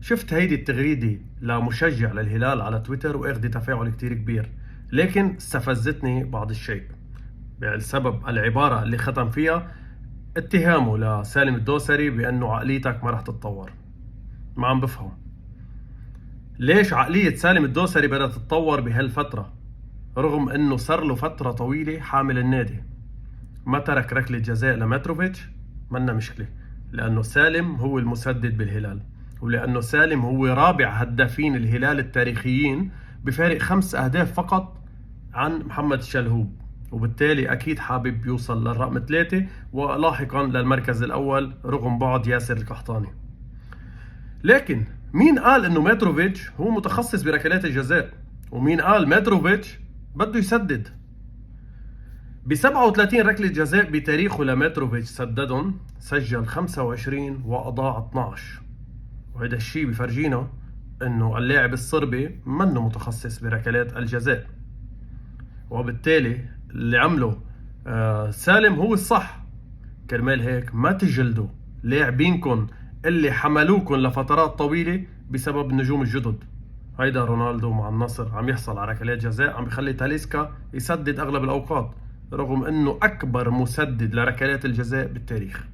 شفت هيدي التغريدة لمشجع للهلال على تويتر واخذ تفاعل كتير كبير، لكن استفزتني بعض الشيء بسبب العبارة اللي ختم فيها، اتهامه لسالم الدوسري بأنه عقليتك ما رح تتطور. ما عم بفهم ليش عقلية سالم الدوسري بدأت تتطور بهالفترة رغم انه صار له فترة طويلة حامل النادي. ما ترك ركلة جزاء لمتروفيتش، منا مشكلة، لأنه سالم هو المسدد بالهلال، ولأنه سالم هو رابع هدافين الهلال التاريخيين بفارق 5 أهداف فقط عن محمد الشلهوب، وبالتالي أكيد حابب يوصل للرقم 3 ولاحقا للمركز الأول رغم بعد ياسر القحطاني. لكن مين قال انه متروفيتش هو متخصص بركلات الجزاء؟ ومين قال متروفيتش بده يسدد؟ ب 37 ركلة جزاء بتاريخه لمتروفيتش سددهم، سجل 25 وأضاع 12، وهذا الشيء بفرجينا انه اللاعب الصربي منه متخصص بركلات الجزاء، وبالتالي اللي عمله سالم هو الصح. كرمال هيك ما تجلدوا لاعبينكم اللي حملوكم لفترات طويلة بسبب النجوم الجدد. هيدا رونالدو مع النصر عم يحصل على ركلات جزاء، عم بخلي تاليسكا يسدد اغلب الاوقات رغم انه اكبر مسدد لركلات الجزاء بالتاريخ.